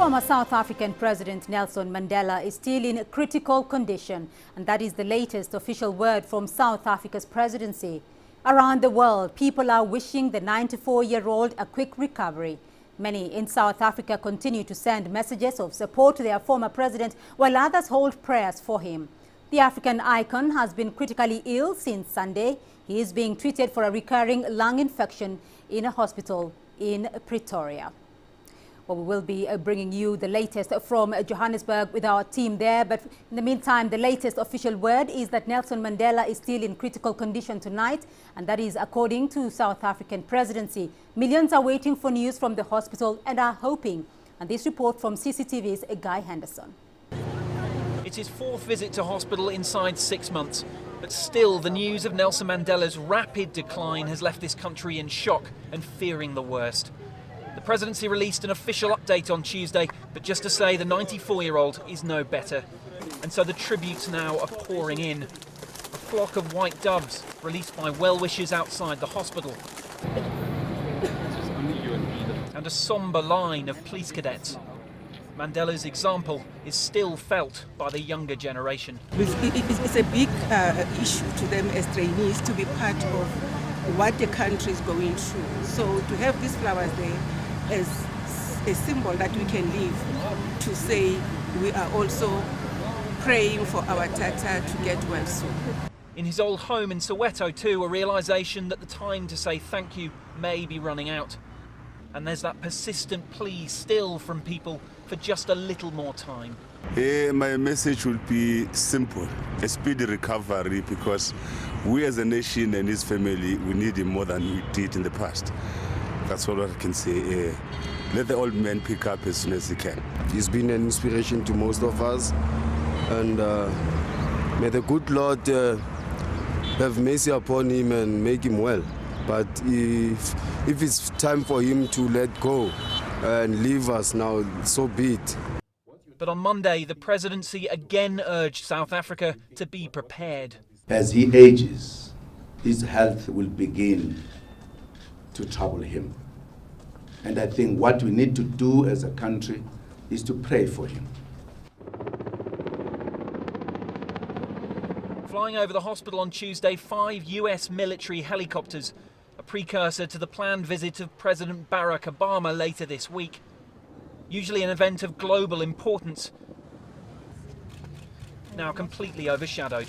Former South African President Nelson Mandela is still in critical condition, and that is the latest official word from South Africa's presidency. Around the world, people are wishing the 94-year-old a quick recovery. Many in South Africa continue to send messages of support to their former president, while others hold prayers for him. The African icon has been critically ill since Sunday. He is being treated for a recurring lung infection in a hospital in Pretoria. Well, we will be bringing you the latest from Johannesburg with our team there. But in the meantime, the latest official word is that Nelson Mandela is still in critical condition tonight, and that is according to South African presidency. Millions are waiting for news from the hospital and are hoping. And this report from CCTV's Guy Henderson. It's his fourth visit to hospital inside 6 months. But still, the news of Nelson Mandela's rapid decline has left this country in shock and fearing the worst. The presidency released an official update on Tuesday, but just to say the 94-year-old is no better. And so the tributes now are pouring in. A flock of white doves released by well-wishers outside the hospital. And a sombre line of police cadets. Mandela's example is still felt by the younger generation. It's a big issue to them as trainees to be part of what the country is going through. So to have these flowers there as a symbol that we can live to say we are also praying for our Tata to get well soon. In his old home in Soweto too, a realisation that the time to say thank you may be running out. And there's that persistent plea still from people for just a little more time. My message would be simple, a speedy recovery, because we as a nation and his family, we need him more than we did in the past. That's all I can say. Let the old man pick up as soon as he can. He's been an inspiration to most of us, and may the good Lord have mercy upon him and make him well. But if it's time for him to let go and leave us now, so be it. But on Monday, the presidency again urged South Africa to be prepared. As he ages, his health will begin to trouble him. And I think what we need to do as a country is to pray for him. Flying over the hospital on Tuesday, 5 US military helicopters, a precursor to the planned visit of President Barack Obama later this week. Usually an event of global importance, now completely overshadowed.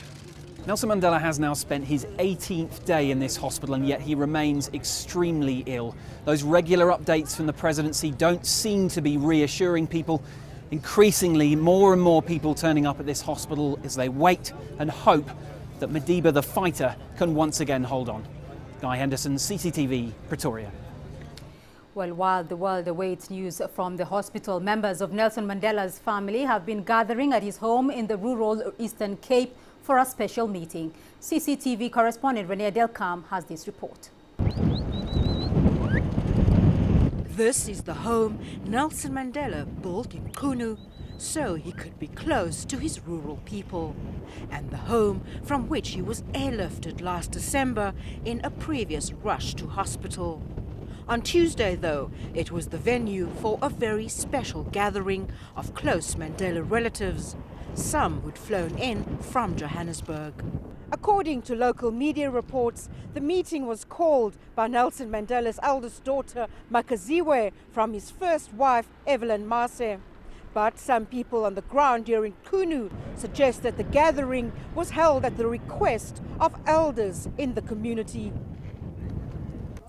Nelson Mandela has now spent his 18th day in this hospital, and yet he remains extremely ill. Those regular updates from the presidency don't seem to be reassuring people. Increasingly, more and more people turning up at this hospital as they wait and hope that Madiba the fighter can once again hold on. Guy Henderson, CCTV, Pretoria. Well, while the world awaits news from the hospital, members of Nelson Mandela's family have been gathering at his home in the rural Eastern Cape for a special meeting. CCTV correspondent Renee Delcam has this report. This is the home Nelson Mandela built in Qunu so he could be close to his rural people, and the home from which he was airlifted last December in a previous rush to hospital. On Tuesday, though, it was the venue for a very special gathering of close Mandela relatives, some who'd flown in from Johannesburg. According to local media reports, the meeting was called by Nelson Mandela's eldest daughter, Makaziwe, from his first wife, Evelyn Mase. But some people on the ground here in Qunu suggest that the gathering was held at the request of elders in the community.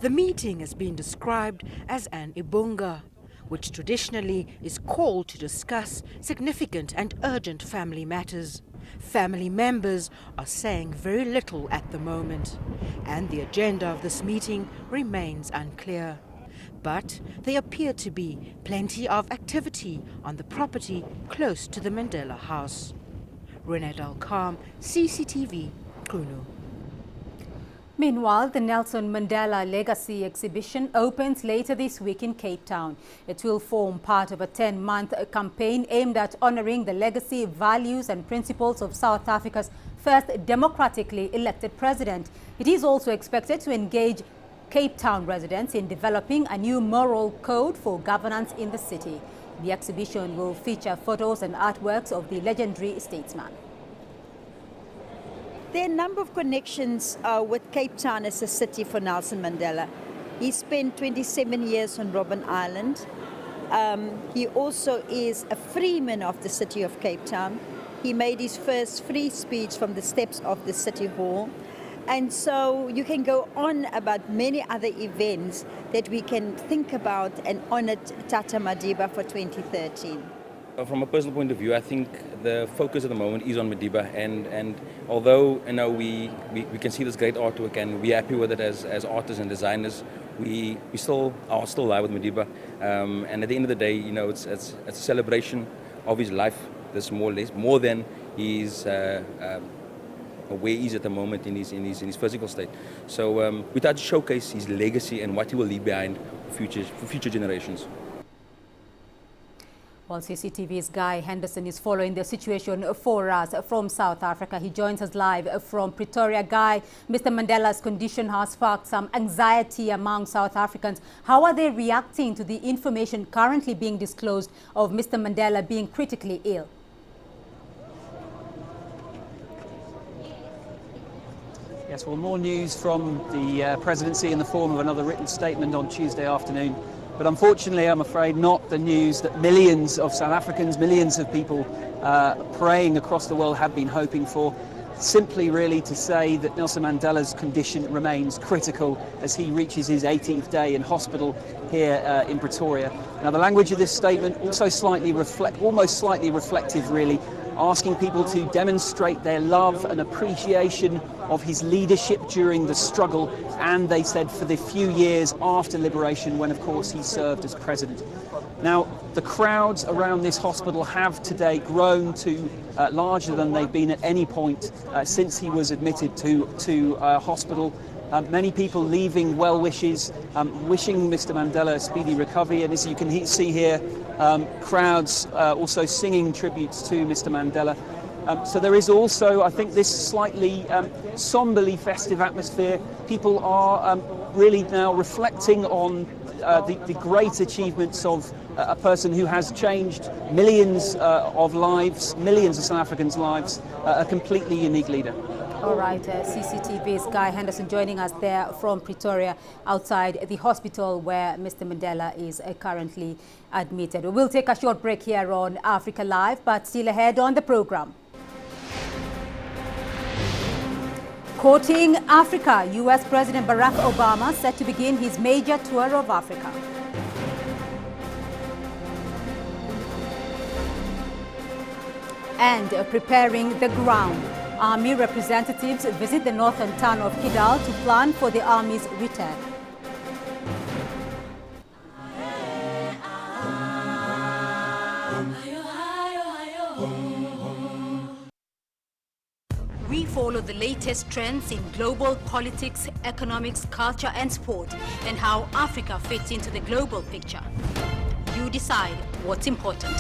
The meeting has been described as an ibunga, which traditionally is called to discuss significant and urgent family matters. Family members are saying very little at the moment, and the agenda of this meeting remains unclear. But there appear to be plenty of activity on the property close to the Mandela house. Renee Delcam, CCTV, Qunu. Meanwhile, the Nelson Mandela Legacy exhibition opens later this week in Cape Town. It will form part of a 10-month campaign aimed at honoring the legacy, values and principles of South Africa's first democratically elected president. It is also expected to engage Cape Town residents in developing a new moral code for governance in the city. The exhibition will feature photos and artworks of the legendary statesman. There are a number of connections with Cape Town as a city for Nelson Mandela. He spent 27 years on Robben Island. He also is a freeman of the city of Cape Town. He made his first free speech from the steps of the City Hall. And so you can go on about many other events that we can think about and honor Tata Madiba for 2013. From a personal point of view, I think the focus at the moment is on Madiba, and although we can see this great artwork and we're happy with it as artists and designers, we still are alive with Madiba, and at the end of the day, it's a celebration of his life. There's more than his where he is at the moment in his physical state. So we try to showcase his legacy and what he will leave behind for future generations. Well, CCTV's Guy Henderson is following the situation for us from South Africa. He joins us live from Pretoria. Guy, Mr. Mandela's condition has sparked some anxiety among South Africans. How are they reacting to the information currently being disclosed of Mr. Mandela being critically ill? Yes, well, more news from the presidency in the form of another written statement on Tuesday afternoon. But unfortunately, I'm afraid not the news that millions of South Africans, millions of people praying across the world have been hoping for. Simply really to say that Nelson Mandela's condition remains critical as he reaches his 18th day in hospital here in Pretoria. Now, the language of this statement also almost slightly reflective really, asking people to demonstrate their love and appreciation of his leadership during the struggle, and they said for the few years after liberation when of course he served as president. Now, the crowds around this hospital have today grown to larger than they've been at any point since he was admitted to hospital. Many people leaving well wishes, wishing Mr. Mandela a speedy recovery, and as you can see here, crowds also singing tributes to Mr. Mandela. So there is also, I think, this slightly somberly festive atmosphere. People are really now reflecting on the great achievements of a person who has changed millions of lives, millions of South Africans' lives, a completely unique leader. All right, CCTV's Guy Henderson joining us there from Pretoria outside the hospital where Mr. Mandela is currently admitted. We'll take a short break here on Africa Live, but still ahead on the program. Courting Africa, US President Barack Obama set to begin his major tour of Africa. And preparing the ground. Army representatives visit the northern town of Kidal to plan for the Army's return. We follow the latest trends in global politics, economics, culture and sport, and how Africa fits into the global picture. You decide what's important.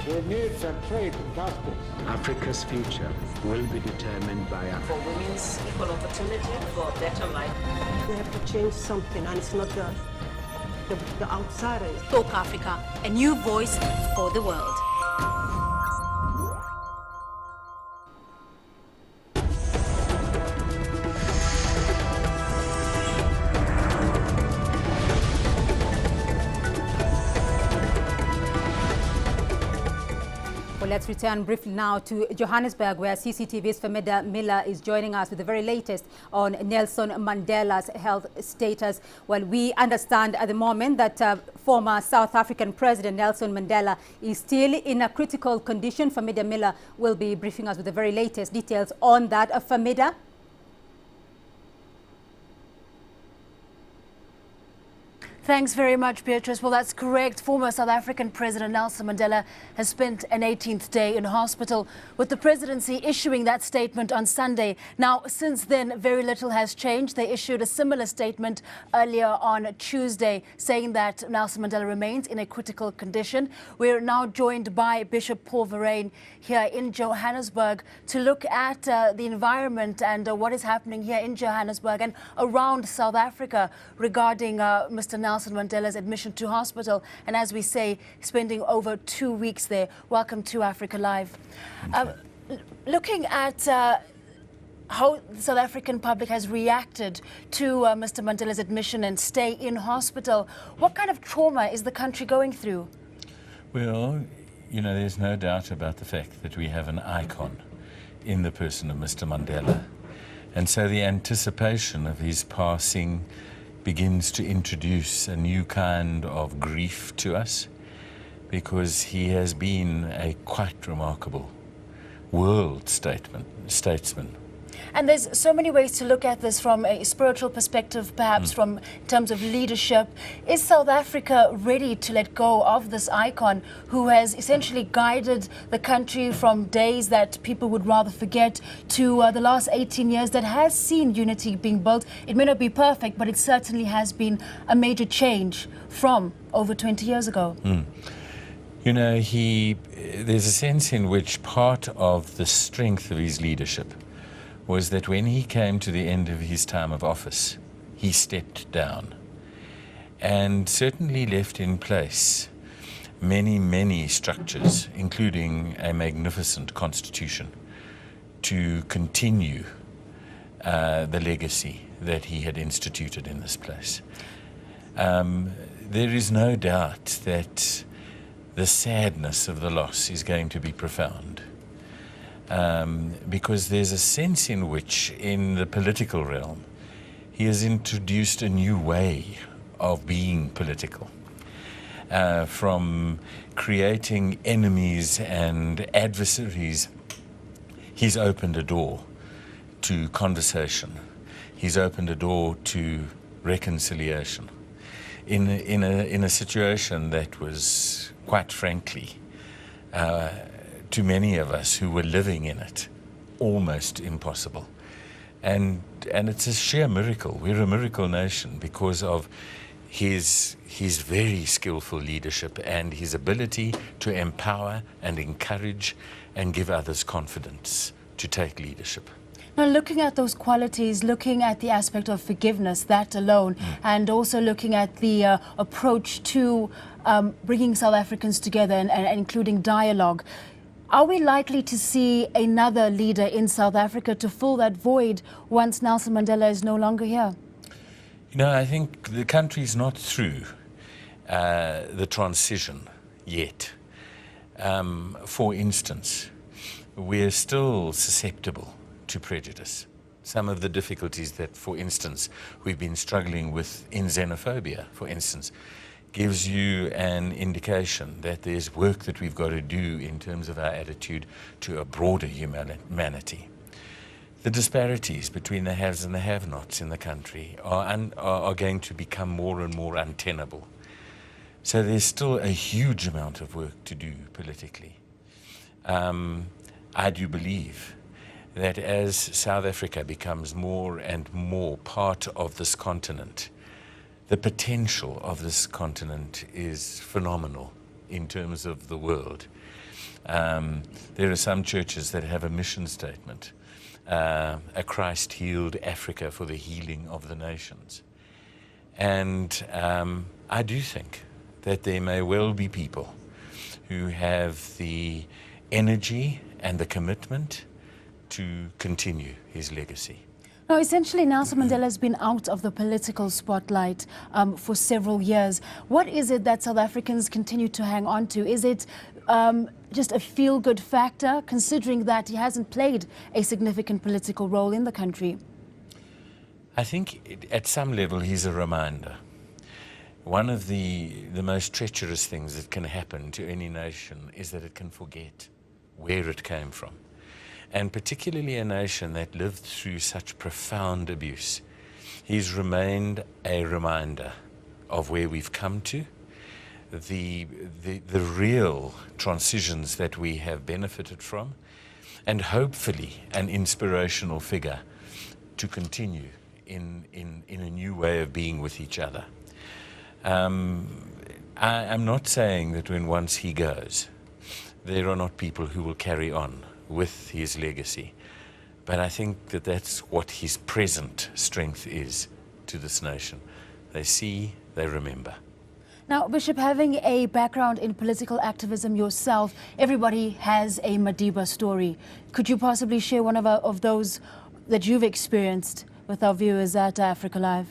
We need a trade justice. Africa's future will be determined by Africa. For women's equal opportunity, for a better life. We have to change something, and it's not the outsiders. Talk Africa, a new voice for the world. Well, let's return briefly now to Johannesburg, where CCTV's Famida Miller is joining us with the very latest on Nelson Mandela's health status. Well, we understand at the moment that former South African President Nelson Mandela is still in a critical condition. Famida Miller will be briefing us with the very latest details on that. Famida? Thanks very much, Beatrice. Well, that's correct. Former South African President Nelson Mandela has spent an 18th day in hospital, with the presidency issuing that statement on Sunday. Now, since then, very little has changed. They issued a similar statement earlier on Tuesday, saying that Nelson Mandela remains in a critical condition. We're now joined by Bishop Paul Verreyn here in Johannesburg to look at the environment and what is happening here in Johannesburg and around South Africa regarding Mr. Nelson Mandela's admission to hospital, and as we say, spending over 2 weeks there. Welcome to Africa Live. Looking at how the South African public has reacted to Mr. Mandela's admission and stay in hospital, what kind of trauma is the country going through? Well, you know, there's no doubt about the fact that we have an icon in the person of Mr. Mandela. And so the anticipation of his passing begins to introduce a new kind of grief to us, because he has been a quite remarkable world statesman. And there's so many ways to look at this, from a spiritual perspective, perhaps from in terms of leadership. Is South Africa ready to let go of this icon who has essentially guided the country from days that people would rather forget to the last 18 years that has seen unity being built? It may not be perfect, but it certainly has been a major change from over 20 years ago. You know, there's a sense in which part of the strength of his leadership was that when he came to the end of his time of office, he stepped down and certainly left in place many, many structures, including a magnificent constitution, to continue the legacy that he had instituted in this place. There is no doubt that the sadness of the loss is going to be profound. Because there's a sense in which, in the political realm, he has introduced a new way of being political. From creating enemies and adversaries, he's opened a door to conversation. He's opened a door to reconciliation in a situation that was, quite frankly, to many of us who were living in it, almost impossible. And it's a sheer miracle. We're a miracle nation because of his very skillful leadership and his ability to empower and encourage and give others confidence to take leadership. Now, looking at those qualities, looking at the aspect of forgiveness, that alone, and also looking at the approach to bringing South Africans together and including dialogue, are we likely to see another leader in South Africa to fill that void once Nelson Mandela is no longer here? You know, I think the country's not through the transition yet. For instance, we're still susceptible to prejudice. Some of the difficulties that, for instance, we've been struggling with in xenophobia, for instance, gives you an indication that there's work that we've got to do in terms of our attitude to a broader humanity. The disparities between the haves and the have-nots in the country are going to become more and more untenable. So there's still a huge amount of work to do politically. I do believe that as South Africa becomes more and more part of this continent, the potential of this continent is phenomenal in terms of the world. There are some churches that have a mission statement, a Christ-healed Africa for the healing of the nations. And I do think that there may well be people who have the energy and the commitment to continue his legacy. Now, essentially, Nelson Mandela has been out of the political spotlight for several years. What is it that South Africans continue to hang on to? Is it just a feel-good factor, considering that he hasn't played a significant political role in the country? I think at some level he's a reminder. One of the most treacherous things that can happen to any nation is that it can forget where it came from. And particularly a nation that lived through such profound abuse. He's remained a reminder of where we've come to, the real transitions that we have benefited from, and hopefully an inspirational figure to continue in a new way of being with each other. I'm not saying that once he goes, there are not people who will carry on with his legacy, but I think that that's what his present strength is to this nation. They see, they remember. Now, Bishop, having a background in political activism yourself, everybody has a Madiba story. Could you possibly share one of those that you've experienced with our viewers at AfricaLive?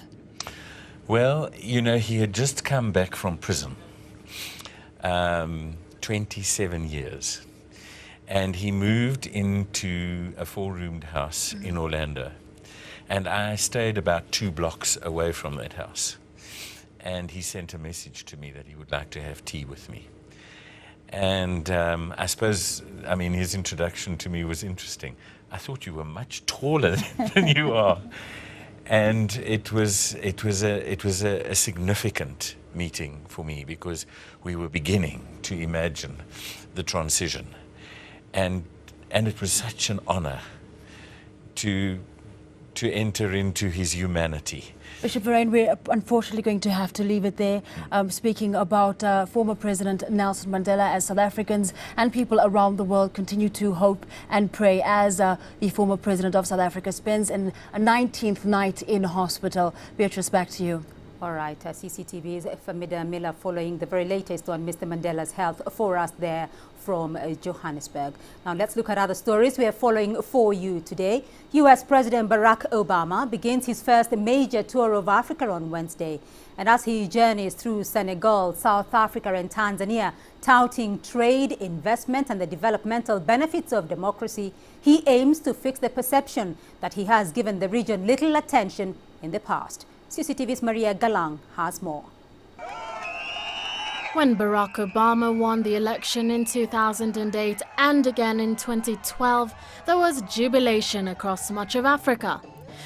Well, you know, he had just come back from prison, 27 years, and he moved into a 4-roomed house in Orlando, and I stayed about 2 blocks away from that house, and he sent a message to me that he would like to have tea with me. And I suppose, I mean, his introduction to me was interesting. I thought you were much taller than you are. And it was a significant meeting for me, because we were beginning to imagine the transition, and it was such an honor to enter into his humanity. Bishop Vereen, we're unfortunately going to have to leave it there. Speaking about former President Nelson Mandela, as South Africans and people around the world continue to hope and pray as the former President of South Africa spends a 19th night in hospital. Beatrice, back to you. All right, CCTV's Famida Miller following the very latest on Mr. Mandela's health for us there from Johannesburg. Now let's look at other stories we are following for you today. U.S. President Barack Obama begins his first major tour of Africa on Wednesday. And as he journeys through Senegal, South Africa and Tanzania, touting trade, investment and the developmental benefits of democracy, he aims to fix the perception that he has given the region little attention in the past. CCTV's Maria Galang has more. When Barack Obama won the election in 2008 and again in 2012, there was jubilation across much of Africa.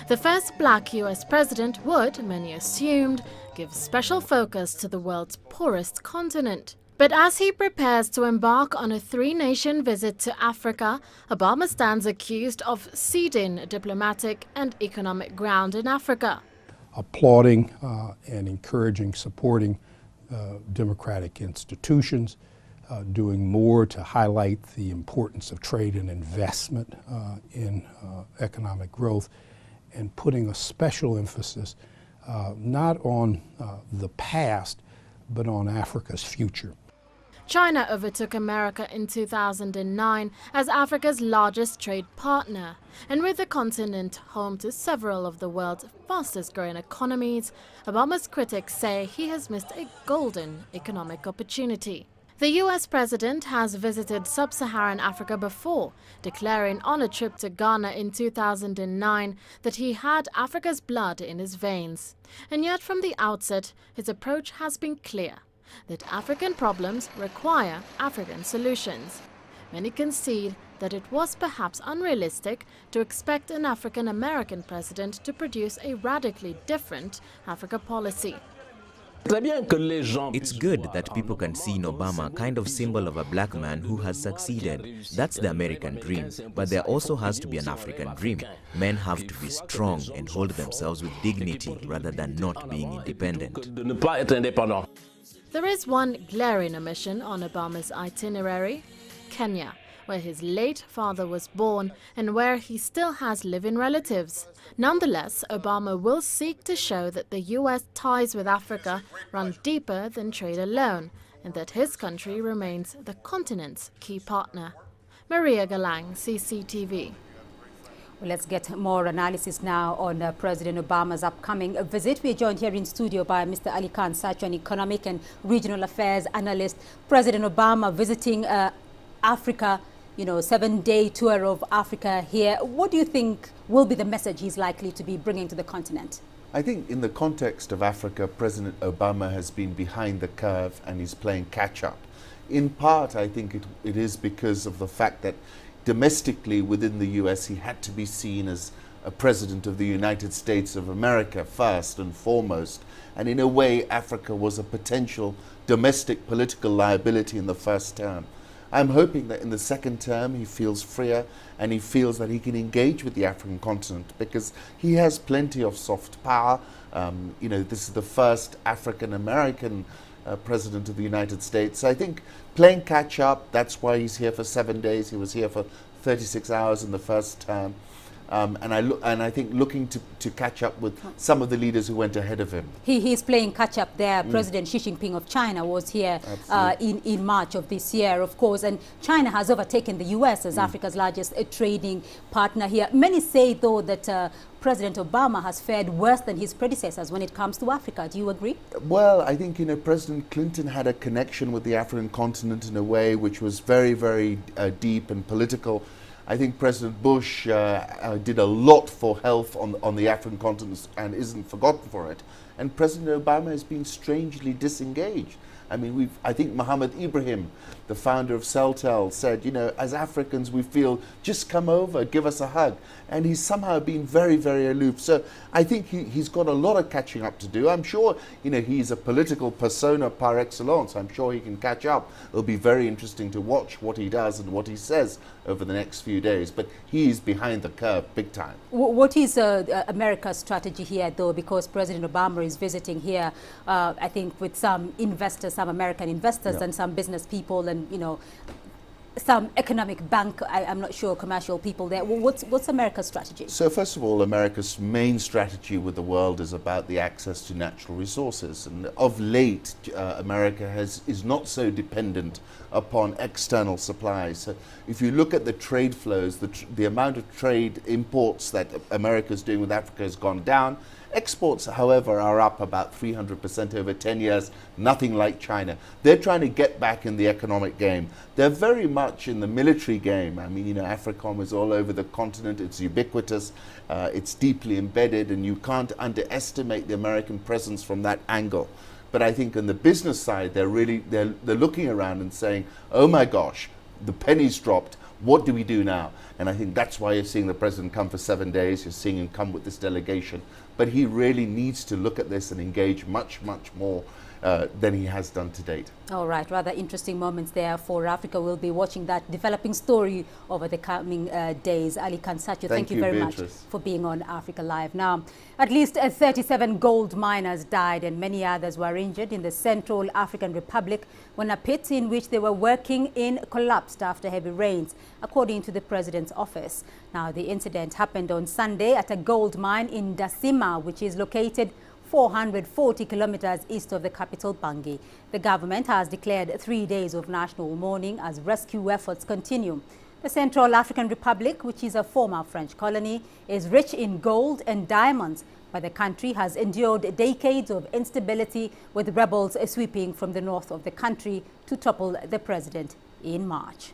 The first black US president would, many assumed, give special focus to the world's poorest continent. But as he prepares to embark on a 3-nation visit to Africa, Obama stands accused of ceding diplomatic and economic ground in Africa. Applauding and encouraging, supporting democratic institutions, doing more to highlight the importance of trade and investment in economic growth, and putting a special emphasis not on the past, but on Africa's future. China overtook America in 2009 as Africa's largest trade partner, and with the continent home to several of the world's fastest growing economies, Obama's critics say he has missed a golden economic opportunity. The US president has visited sub-Saharan Africa before, declaring on a trip to Ghana in 2009 that he had Africa's blood in his veins. And yet from the outset, his approach has been clear: that African problems require African solutions. Many concede that it was perhaps unrealistic to expect an African-American president to produce a radically different Africa policy. It's good that people can see in Obama kind of symbol of a black man who has succeeded. That's the American dream. But there also has to be an African dream. Men have to be strong and hold themselves with dignity rather than not being independent. There is one glaring omission on Obama's itinerary: Kenya, where his late father was born and where he still has living relatives. Nonetheless, Obama will seek to show that the US ties with Africa run deeper than trade alone, and that his country remains the continent's key partner. Maria Galang, CCTV. Well, let's get more analysis now on President Obama's upcoming visit. We are joined here in studio by Mr. Ali Khan Sacho, an economic and regional affairs analyst. President Obama visiting Africa, 7-day tour of Africa here. What do you think will be the message he's likely to be bringing to the continent? I think in the context of Africa, President Obama has been behind the curve and is playing catch up. In part, I think it is because of the fact that domestically within the US, he had to be seen as a president of the United States of America first and foremost. And in a way, Africa was a potential domestic political liability in the first term. I'm hoping that in the second term he feels freer and he feels that he can engage with the African continent because he has plenty of soft power. You know, this is the first African-American president of the United States. So I think playing catch up, that's why he's here for 7 days. He was here for 36 hours in the first term. And I think looking to catch up with some of the leaders who went ahead of him. He's playing catch up there. President Xi Jinping of China was here in March of this year, of course, and China has overtaken the US as Africa's largest trading partner here. Many say, though, that President Obama has fared worse than his predecessors when it comes to Africa. Do you agree? Well, I think, you know, President Clinton had a connection with the African continent in a way which was very, very deep and political. I think President Bush did a lot for health on the African continent and isn't forgotten for it. And President Obama has been strangely disengaged. I mean, I think Mohammed Ibrahim, the founder of Celtel, said, you know, as Africans, we feel, just come over, give us a hug. And he's somehow been very, very aloof. So I think he's got a lot of catching up to do. I'm sure, you know, he's a political persona par excellence. I'm sure he can catch up. It'll be very interesting to watch what he does and what he says over the next few days. But he's behind the curve big time. What is America's strategy here, though? Because President Obama is visiting here, I think, with some investors, some American investors and some business people and, you know, some economic bank, I'm not sure, commercial people there. What's America's strategy? So first of all, America's main strategy with the world is about the access to natural resources. And of late, America is not so dependent upon external supplies. So if you look at the trade flows, the amount of trade imports that America is doing with Africa has gone down. Exports, however, are up about 300% over 10 years, nothing like China. They're trying to get back in the economic game. They're very much in the military game. I mean, you know, AFRICOM is all over the continent. It's ubiquitous. It's deeply embedded, and you can't underestimate the American presence from that angle. But I think on the business side, they're looking around and saying, oh my gosh, the penny's dropped. What do we do now? And I think that's why you're seeing the president come for 7 days. You're seeing him come with this delegation. But he really needs to look at this and engage much, much more than he has done to date. All right, rather interesting moments there for Africa. We'll be watching that developing story over the coming days. Ali Kansacho, thank you very much for being on Africa Live. Now, at least 37 gold miners died and many others were injured in the Central African Republic when a pit in which they were working in collapsed after heavy rains, according to the president's office. Now, the incident happened on Sunday at a gold mine in Dasima, which is located 440 kilometers east of the capital, Bangui. The government has declared 3 days of national mourning as rescue efforts continue. The Central African Republic, which is a former French colony, is rich in gold and diamonds, but the country has endured decades of instability, with rebels sweeping from the north of the country to topple the president in March.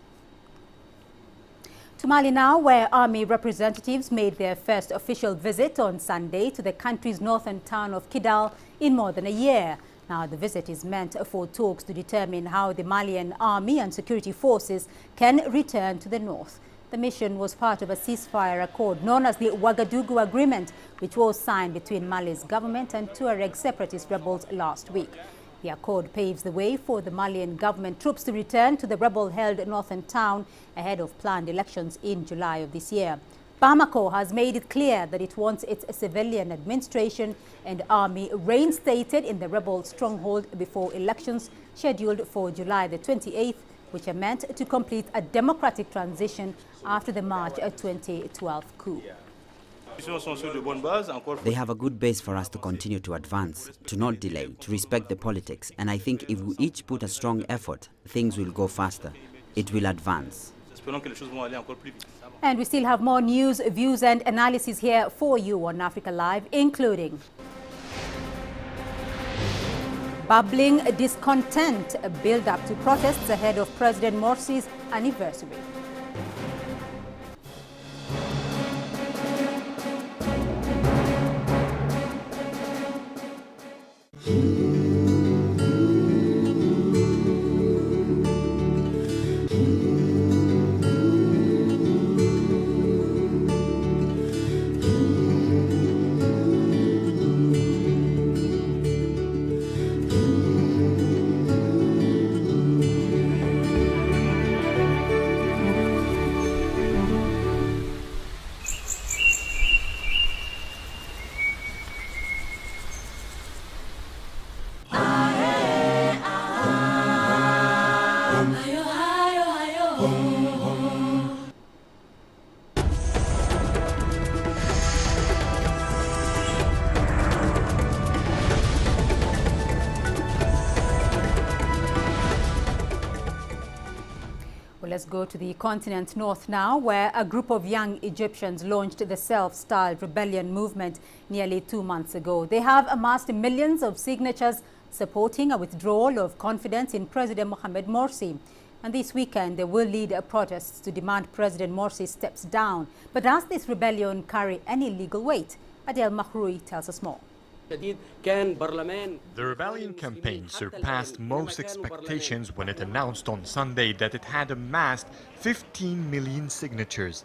To Mali now, where army representatives made their first official visit on Sunday to the country's northern town of Kidal in more than a year. Now, the visit is meant for talks to determine how the Malian army and security forces can return to the north. The mission was part of a ceasefire accord known as the Ouagadougou Agreement, which was signed between Mali's government and Tuareg separatist rebels last week. The accord paves the way for the Malian government troops to return to the rebel-held northern town ahead of planned elections in July of this year. Bamako has made it clear that it wants its civilian administration and army reinstated in the rebel stronghold before elections scheduled for July the 28th, which are meant to complete a democratic transition after the March 2012 coup. They have a good base for us to continue to advance, to not delay, to respect the politics. And I think if we each put a strong effort, things will go faster. It will advance. And we still have more news, views and analysis here for you on Africa Live, including bubbling discontent, a build-up to protests ahead of President Morsi's anniversary. Well, let's go to the continent north now, where a group of young Egyptians launched the self-styled rebellion movement nearly 2 months ago. They have amassed millions of signatures supporting a withdrawal of confidence in President Mohamed Morsi. And this weekend, they will lead protests to demand President Morsi steps down. But does this rebellion carry any legal weight? Adel Mahroui tells us more. The rebellion campaign surpassed most expectations when it announced on Sunday that it had amassed 15 million signatures.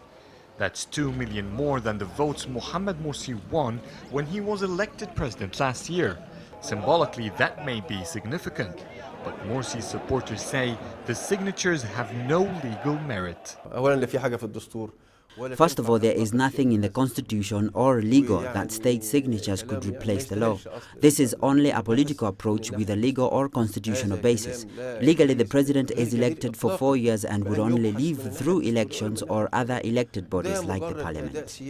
That's 2 million more than the votes Mohamed Morsi won when he was elected president last year. Symbolically, that may be significant, but Morsi's supporters say the signatures have no legal merit. First of all, there is nothing in the constitution or legal that states signatures could replace the law. This is only a political approach with a legal or constitutional basis. Legally, the president is elected for 4 years and would only leave through elections or other elected bodies like the parliament.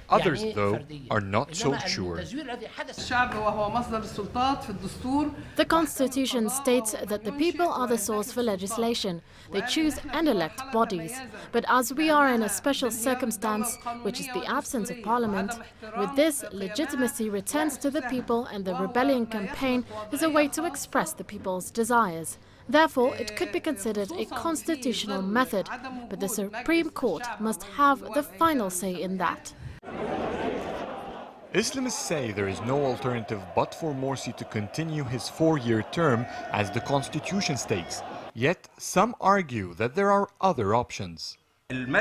Others, though, are not so sure. The Constitution states that the people are the source for legislation. They choose and elect bodies. But as we are in a special circumstance, which is the absence of parliament, with this, legitimacy returns to the people, and the rebellion campaign is a way to express the people's desires. Therefore, it could be considered a constitutional method, but the Supreme Court must have the final say in that. Islamists say there is no alternative but for Morsi to continue his 4-year term as the constitution states. Yet some argue that there are other options. In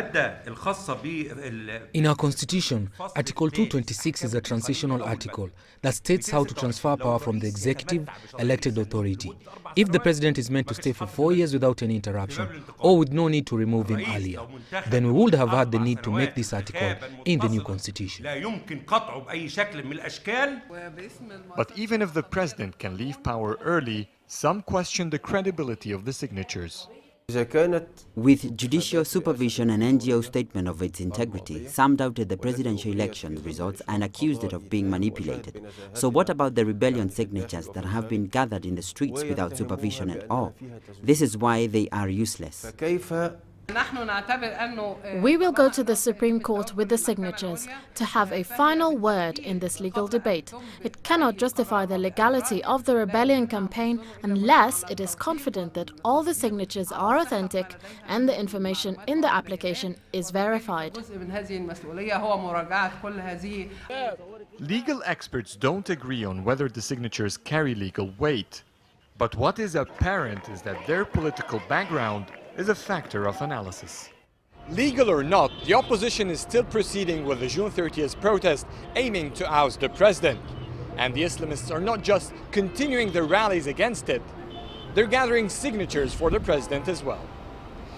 our constitution, Article 226 is a transitional article that states how to transfer power from the executive elected authority. If the president is meant to stay for 4 years without any interruption, or with no need to remove him earlier, then we would have had the need to make this article in the new constitution. But even if the president can leave power early, some question the credibility of the signatures. With judicial supervision and NGO statement of its integrity, some doubted the presidential election results and accused it of being manipulated. So what about the rebellion signatures that have been gathered in the streets without supervision at all? This is why they are useless. We will go to the Supreme Court with the signatures to have a final word in this legal debate. It cannot justify the legality of the rebellion campaign unless it is confident that all the signatures are authentic and the information in the application is verified. Legal experts don't agree on whether the signatures carry legal weight. But what is apparent is that their political background is a factor of analysis. Legal or not, the opposition is still proceeding with the June 30th protest aiming to oust the president. And the Islamists are not just continuing their rallies against it, they're gathering signatures for the president as well.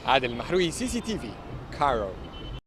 Adel Mahroui, CCTV, Cairo.